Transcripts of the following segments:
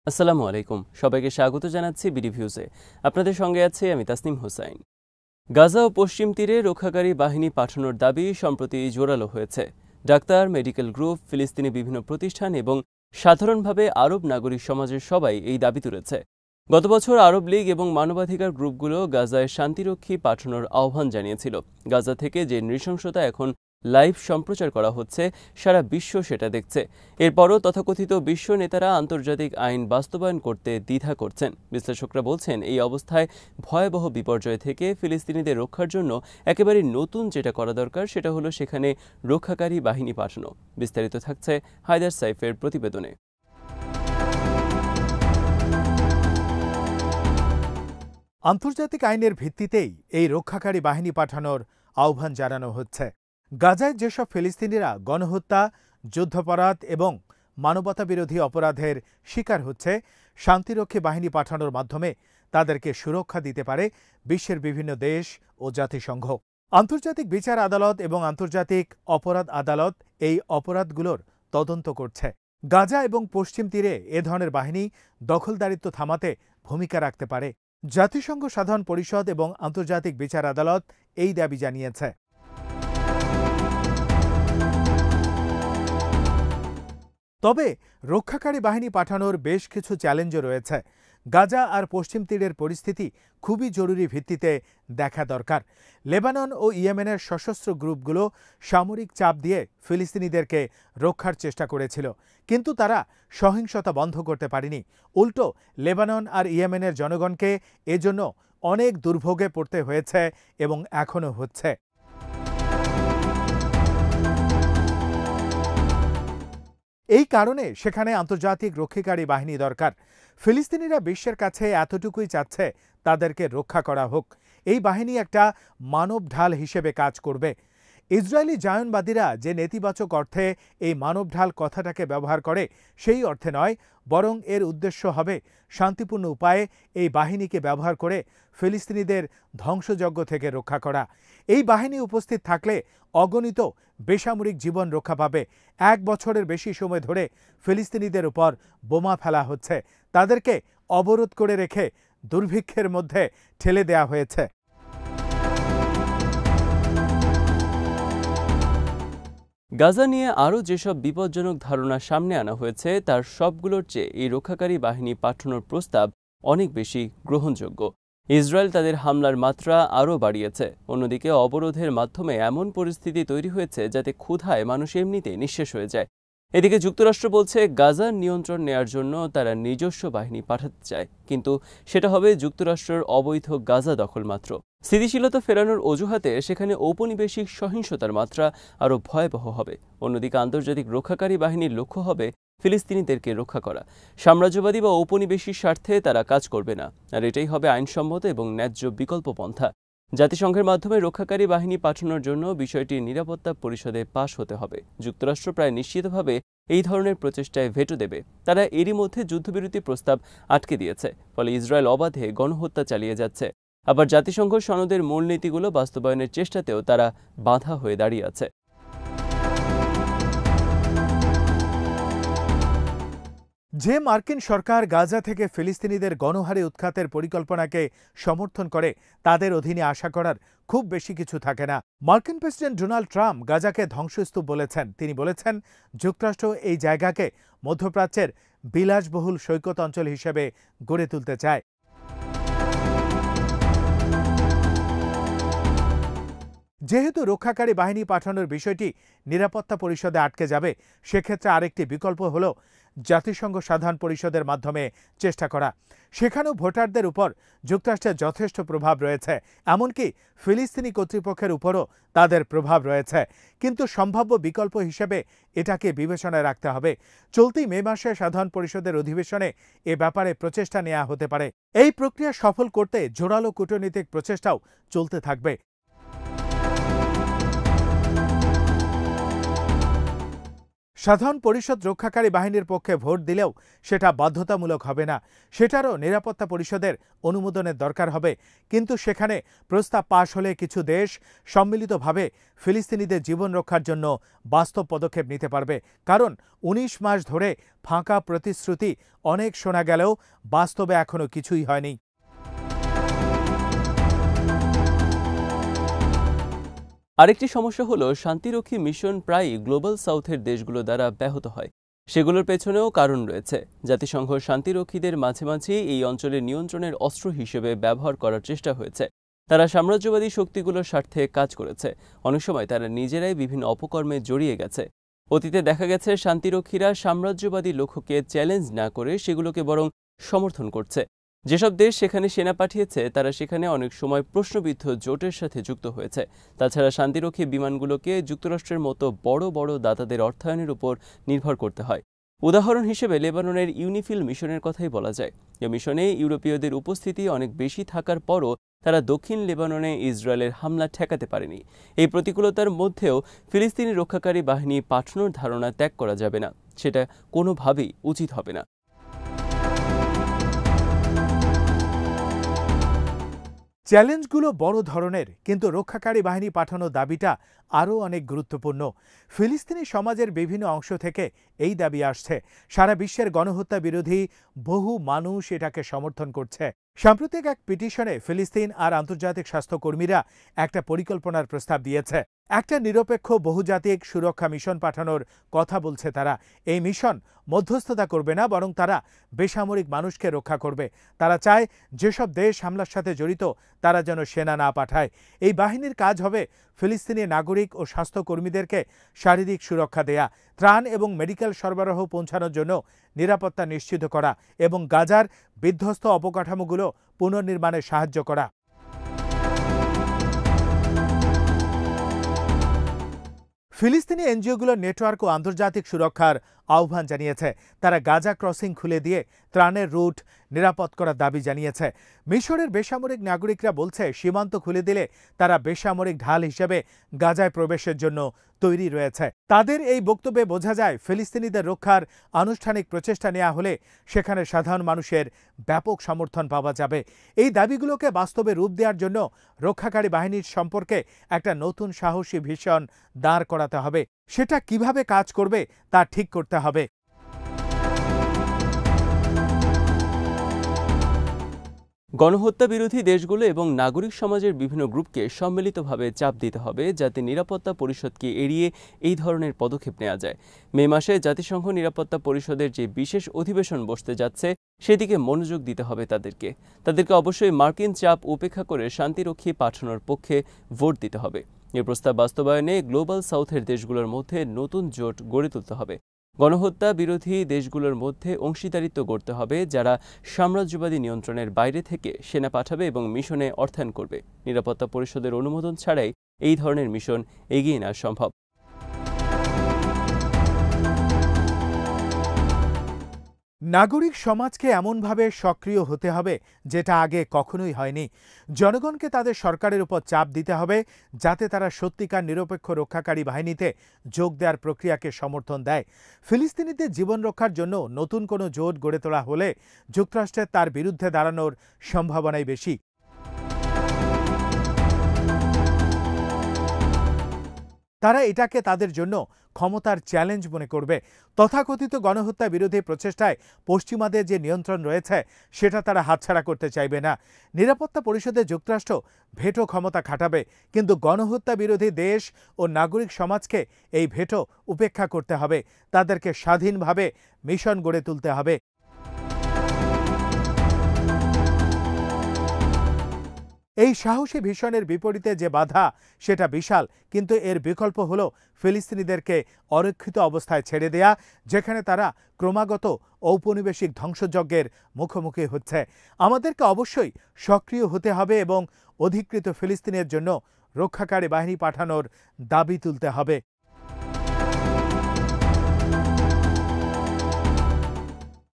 আসসালামু আলাইকুম, সবাইকে স্বাগত জানাচ্ছি বিডিভিউজে। আপনাদের সঙ্গে আছে আমি তাসনিম হোসাইন। গাজা ও পশ্চিম তীরে রক্ষাকারী বাহিনী পাঠানোর দাবি সম্প্রতি জোরালো হয়েছে। ডাক্তার, মেডিকেল গ্রুপ, ফিলিস্তিনি বিভিন্ন প্রতিষ্ঠান এবং সাধারণভাবে আরব নাগরিক সমাজের সবাই এই দাবি তুলেছে। গত বছর আরব লীগ এবং মানবাধিকার গ্রুপগুলো গাজায় শান্তিরক্ষী পাঠানোর আহ্বান জানিয়েছিল। গাজা থেকে যে নৃশংসতা এখন লাইভ সম্প্রচার করা হচ্ছে, সারা বিশ্ব সেটা দেখছে। এরপরও তথাকথিত বিশ্ব নেতারা আন্তর্জাতিক আইন বাস্তবায়ন করতে দ্বিধা করছেন। বিশ্লেষকরা বলছেন, এই অবস্থায় ভয়াবহ বিপর্যয় থেকে ফিলিস্তিনিদের রক্ষার জন্য একেবারে নতুন যেটা করা দরকার সেটা হলো সেখানে রক্ষাকারী বাহিনী পাঠানো। বিস্তারিত থাকছে হায়দার সাইফের প্রতিবেদনে। আন্তর্জাতিক আইনের ভিত্তিতেই এই রক্ষাকারী বাহিনী পাঠানোর আহ্বান জানানো হচ্ছে। গাজায় যেসব ফিলিস্তিনিরা গণহত্যা, যুদ্ধাপরাধ এবং মানবতাবিরোধী অপরাধের শিকার হচ্ছে, শান্তিরক্ষী বাহিনী পাঠানোর মাধ্যমে তাদেরকে সুরক্ষা দিতে পারে বিশ্বের বিভিন্ন দেশ ও জাতিসংঘ। আন্তর্জাতিক বিচার আদালত এবং আন্তর্জাতিক অপরাধ আদালত এই অপরাধগুলোর তদন্ত করছে। গাজা এবং পশ্চিম তীরে এ ধরনের বাহিনী দখলদারিত্ব থামাতে ভূমিকা রাখতে পারে। জাতিসংঘ সাধারণ পরিষদ এবং আন্তর্জাতিক বিচার আদালত এই দাবি জানিয়েছে। তবে রক্ষাকারী বাহিনী পাঠানোর বেশ কিছু চ্যালেঞ্জও রয়েছে। গাজা আর পশ্চিম তীরের পরিস্থিতি খুবই জরুরি ভিত্তিতে দেখা দরকার। লেবানন ও ইয়েমেনের সশস্ত্র গ্রুপগুলো সামরিক চাপ দিয়ে ফিলিস্তিনিদেরকে রক্ষার চেষ্টা করেছিল, কিন্তু তারা সহিংসতা বন্ধ করতে পারেনি। উল্টো লেবানন আর ইয়েমেনের জনগণকে এজন্য অনেক দুর্ভোগে পড়তে হয়েছে এবং এখনও হচ্ছে। এই কারণে সেখানে আন্তর্জাতিক রক্ষীকারী বাহিনী দরকার। ফিলিস্তিনিরা বিশ্বের কাছে এতটুকুই চাচ্ছে তাদেরকে রক্ষা করা হোক। এই বাহিনী একটা মানব ঢাল হিসেবে কাজ করবে। ইসরায়েলি জায়নবাদীরা যে নেতিবাচক অর্থে এই মানব ঢাল কথাটাকে ব্যবহার করে, সেই অর্থে নয়, বরং এর উদ্দেশ্য হবে শান্তিপূর্ণ উপায়ে এই বাহিনীকে ব্যবহার করে ফিলিস্তিনিদের ধ্বংসযজ্ঞ থেকে রক্ষা করা। এই বাহিনী উপস্থিত থাকলে অগণিত বেসামরিক জীবন রক্ষা পাবে। 1 বছরের বেশি সময় ধরে ফিলিস্তিনিদের উপর বোমা ফেলা হচ্ছে, তাদেরকে অবরোধ করে রেখে দুর্ভিক্ষের মধ্যে ঠেলে দেয়া হয়েছে। গাজা নিয়ে আরও যেসব বিপজ্জনক ধারণা সামনে আনা হয়েছে, তার সবগুলোর চেয়ে এই রক্ষাকারী বাহিনী পাঠানোর প্রস্তাব অনেক বেশি গ্রহণযোগ্য। ইসরায়েল তাদের হামলার মাত্রা আরও বাড়িয়েছে। অন্যদিকে অবরোধের মাধ্যমে এমন পরিস্থিতি তৈরি হয়েছে যাতে ক্ষুধায় মানুষ এমনিতেই নিঃশেষ হয়ে যায়। এদিকে যুক্তরাষ্ট্র বলছে গাজার নিয়ন্ত্রণ নেয়ার জন্য তারা নিজস্ব বাহিনী পাঠাতে চায়, কিন্তু সেটা হবে যুক্তরাষ্ট্রের অবৈধ গাজা দখল মাত্র। স্থিতিশীলতা ফেরানোর অজুহাতে সেখানে ঔপনিবেশিক সহিংসতার মাত্রা আরও ভয়াবহ হবে। অন্যদিকে আন্তর্জাতিক রক্ষাকারী বাহিনীর লক্ষ্য হবে ফিলিস্তিনিদেরকে রক্ষা করা। সাম্রাজ্যবাদী বা ঔপনিবেশিক স্বার্থে তারা কাজ করবে না, আর এটাই হবে আইনসম্মত এবং ন্যায্য বিকল্প পন্থা। জাতিসংঘের মাধ্যমে রক্ষাকারী বাহিনী পাঠানোর জন্য বিষয়টি নিরাপত্তা পরিষদে পাশ হতে হবে। যুক্তরাষ্ট্র প্রায় নিশ্চিতভাবে এই ধরনের প্রচেষ্টায় ভেটো দেবে। তারা এরই মধ্যে যুদ্ধবিরতি প্রস্তাব আটকে দিয়েছে, ফলে ইসরায়েল অবাধে গণহত্যা চালিয়ে যাচ্ছে। আবার জাতিসংঘ সনদের মূলনীতিগুলো বাস্তবায়নের চেষ্টাতেও তারা বাধা হয়ে দাঁড়িয়ে আছে। যে মার্কিন সরকার গাজা থেকে ফিলিস্তিনিদের গণহারে উৎখাতের পরিকল্পনাকে সমর্থন করে, তাদের অধীনে আশা করার খুব বেশি কিছু থাকে না। মার্কিন প্রেসিডেন্ট ডোনাল্ড ট্রাম্প গাজাকে ধ্বংসস্তূপ বলেছেন। তিনি বলেছেন, যুক্তরাষ্ট্র এই জায়গাকে মধ্যপ্রাচ্যের বিলাসবহুল সৈকত অঞ্চল হিসেবে গড়ে তুলতে চায়। যেহেতু রক্ষাকারী বাহিনী পাঠানোর বিষয়টি নিরাপত্তা পরিষদে আটকে যাবে, সেক্ষেত্রে আরেকটি বিকল্প হল জাতিসংঘ সাধারণ পরিষদের মাধ্যমে চেষ্টা করা। সেখানেও ভোটারদের উপর যুক্তরাষ্ট্রের যথেষ্ট প্রভাব রয়েছে, এমনকি ফিলিস্তিনি কর্তৃপক্ষের উপরও তাদের প্রভাব রয়েছে। কিন্তু সম্ভাব্য বিকল্প হিসেবে এটাকে বিবেচনায় রাখতে হবে। চলতি মে মাসে সাধারণ পরিষদের অধিবেশনে এ ব্যাপারে প্রচেষ্টা নেওয়া হতে পারে। এই প্রক্রিয়া সফল করতে জোরালো কূটনৈতিক প্রচেষ্টাও চলতে থাকবে। সাধারণ পরিষদ রক্ষাকারী বাহিনীর পক্ষে ভোট দিলেও সেটা বাধ্যতামূলক হবে না, সেটারও নিরাপত্তা পরিষদের অনুমোদনের দরকার হবে। কিন্তু সেখানে প্রস্তাব পাশ হলে কিছু দেশ সম্মিলিতভাবে ফিলিস্তিনিদের জীবন রক্ষার জন্য বাস্তব পদক্ষেপ নিতে পারবে। কারণ ১৯ মাস ধরে ফাঁকা প্রতিশ্রুতি অনেক শোনা গেলেও বাস্তবে এখনো কিছুই হয়নি। আরেকটি সমস্যা হলো শান্তিরক্ষী মিশন প্রায়ই গ্লোবাল সাউথের দেশগুলো দ্বারা ব্যাহত হয়। সেগুলোর পেছনেও কারণ রয়েছে। জাতিসংঘ শান্তিরক্ষীদের মাঝে মাঝে এই অঞ্চলের নিয়ন্ত্রণের অস্ত্র হিসেবে ব্যবহার করার চেষ্টা হয়েছে। তারা সাম্রাজ্যবাদী শক্তিগুলোর স্বার্থে কাজ করেছে। অনেক সময় তারা নিজেরাই বিভিন্ন অপকর্মে জড়িয়ে গেছে। অতীতে দেখা গেছে শান্তিরক্ষীরা সাম্রাজ্যবাদী লক্ষ্যকে চ্যালেঞ্জ না করে সেগুলোকে বরং সমর্থন করছে। যেসব দেশ সেখানে সেনা পাঠিয়েছে তারা সেখানে অনেক সময় প্রশ্নবিদ্ধ জোটের সাথে যুক্ত হয়েছে। তাছাড়া শান্তিরক্ষী বিমানগুলোকে যুক্তরাষ্ট্রের মতো বড় বড় দাতাদের অর্থায়নের উপর নির্ভর করতে হয়। উদাহরণ হিসেবে লেবাননের ইউনিফিল মিশনের কথাই বলা যায়। এ মিশনে ইউরোপীয়দের উপস্থিতি অনেক বেশি থাকার পরও তারা দক্ষিণ লেবাননে ইসরায়েলের হামলা ঠেকাতে পারেনি। এই প্রতিকূলতার মধ্যেও ফিলিস্তিনি রক্ষাকারী বাহিনী পাঠানোর ধারণা ত্যাগ করা যাবে না, সেটা কোনোভাবেই উচিত হবে না। চ্যালেঞ্জগুলো বড় ধরনের, কিন্তু রক্ষাকারী বাহিনী পাঠানো দাবিটা আরও অনেক গুরুত্বপূর্ণ। ফিলিস্তিনি সমাজের বিভিন্ন অংশ থেকে এই দাবি আসছে। সারা বিশ্বের গণহত্যা বিরোধী বহু মানুষ এটাকে সমর্থন করছে। সাম্প্রতিক এক পিটিশনে ফিলিস্তিন আর আন্তর্জাতিক স্বাস্থ্যকর্মীরা একটা পরিকল্পনার প্রস্তাব দিয়েছে। একটা নিরপেক্ষ বহুজাতিক সুরক্ষা মিশন পাঠানোর কথা বলছে তারা। এই মিশন মধ্যস্থতা করবে না, বরং তারা বেসামরিক মানুষকে রক্ষা করবে। তারা চায় যেসব দেশ হামলার সাথে জড়িত তারা যেন সেনা না পাঠায়। এই বাহিনীর কাজ হবে ফিলিস্তিনি নাগরিক ও স্বাস্থ্যকর্মীদেরকে শারীরিক সুরক্ষা দেয়া, ত্রাণ এবং মেডিকেল সরবরাহ পৌঁছানোর জন্য নিরাপত্তা নিশ্চিত করা এবং গাজার বিধ্বস্ত অবকাঠামোগুলো পুনর্নির্মাণে সাহায্য করা। ফিলিস্তিনি এনজিওগুলোর নেটওয়ার্ক ও আন্তর্জাতিক সুরক্ষার আহ্বান জানিয়েছে। তারা গাজা ক্রসিং খুলে দিয়ে ত্রাণের রুট নিরাপদ করার দাবি জানিয়েছে। মিশরের বেসামরিক নাগরিকরা বলছে সীমান্ত খুলে দিলে তারা বেসামরিক ঢাল হিসেবে গাজায় প্রবেশের জন্য তৈরি রয়েছে। তাদের এই বক্তব্যে বোঝা যায় ফিলিস্তিনিদের রক্ষার আনুষ্ঠানিক প্রচেষ্টা নেওয়া হলে সেখানে সাধারণ মানুষের ব্যাপক সমর্থন পাওয়া যাবে। এই দাবিগুলোকে বাস্তবে রূপ দেওয়ার জন্য রক্ষাকারী বাহিনীর সম্পর্কে একটা নতুন সাহসী ভিশন দাঁড় করাতে হবে। সেটা কিভাবে কাজ করবে তা ঠিক করতে হবে। গণহত্যা বিরোধী দেশগুলো এবং নাগরিক সমাজের বিভিন্ন গ্রুপকে সম্মিলিতভাবে চাপ দিতে হবে যাতে নিরাপত্তা পরিষদকে এড়িয়ে এই ধরনের পদক্ষেপ নেওয়া যায়। মে মাসে জাতিসংঘ নিরাপত্তা পরিষদের যে বিশেষ অধিবেশন বসতে যাচ্ছে সেদিকে মনোযোগ দিতে হবে তাদেরকে অবশ্যই মার্কিন চাপ উপেক্ষা করে শান্তিরক্ষী পাঠানোর পক্ষে ভোট দিতে হবে। এ প্রস্তাব বাস্তবায়নে গ্লোবাল সাউথের দেশগুলোর মধ্যে নতুন জোট গড়ে তুলতে হবে। গণহত্যা বিরোধী দেশগুলোর মধ্যে অংশীদারিত্ব গড়তে হবে যারা সাম্রাজ্যবাদী নিয়ন্ত্রণের বাইরে থেকে সেনা পাঠাবে এবং মিশনে অর্থায়ন করবে। নিরাপত্তা পরিষদের অনুমোদন ছাড়াই এই ধরনের মিশন এগিয়ে নেওয়া সম্ভব। নাগরিক সমাজকে এমনভাবে সক্রিয় হতে হবে যেটা আগে কখনোই হয়নি। জনগণকে তাদের সরকারের উপর চাপ দিতে হবে যাতে তারা সত্যিকার নিরপেক্ষ রক্ষাকারী বাহিনীতে যোগ দেওয়ার প্রক্রিয়াকে সমর্থন দেয়। ফিলিস্তিনিদের জীবন রক্ষার জন্য নতুন কোনো জোট গড়ে তোলা হলে যুক্তরাষ্ট্রের তার বিরুদ্ধে দাঁড়ানোর সম্ভাবনাই বেশি। তারা এটাকে তাদের জন্য ক্ষমতার চ্যালেঞ্জ মনে করবে। তথাকথিত গণহত্যা বিরোধী প্রচেষ্টায় পশ্চিমাদের যে নিয়ন্ত্রণ রয়েছে সেটা তারা হাতছাড়া করতে চাইবে না। নিরাপত্তা পরিষদে যুক্তরাষ্ট্র ভেটো ক্ষমতা খাটাবে, কিন্তু গণহত্যা বিরোধী দেশ ও নাগরিক সমাজকে এই ভেটো উপেক্ষা করতে হবে। তাদেরকে স্বাধীনভাবে মিশন গড়ে তুলতে হবে। এই সাহসী ভিশনের বিপরীতে যে বাধা সেটা বিশাল, কিন্তু এর বিকল্প হলো ফিলিস্তিনিদেরকে অরক্ষিত অবস্থায় ছেড়ে দেয়া, যেখানে তারা ক্রমাগত ঔপনিবেশিক ধ্বংসযজ্ঞের মুখোমুখি হচ্ছে। আমাদেরকে অবশ্যই সক্রিয় হতে হবে এবং অধিকৃত ফিলিস্তিনের জন্য রক্ষাকারী বাহিনী পাঠানোর দাবি তুলতে হবে।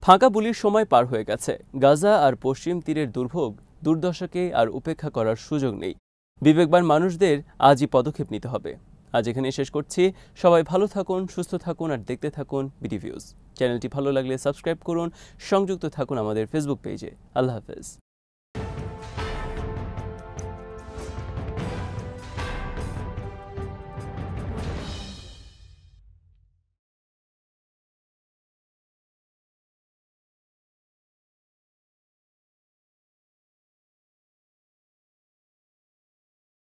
ফাঁকা গুলির সময় পার হয়ে গেছে। গাজা আর পশ্চিম তীরের দুর্ভোগ দুর্দশাকে আর উপেক্ষা করার সুযোগ নেই। বিবেকবান মানুষদের আজই পদক্ষেপ নিতে হবে। আজ এখানে শেষ করছি। সবাই ভালো থাকুন, সুস্থ থাকুন আর দেখতে থাকুন বিডি ভিউজ। চ্যানেলটি ভালো লাগলে সাবস্ক্রাইব করুন, সংযুক্ত থাকুন আমাদের ফেসবুক পেজে। আল্লাহ হাফেজ।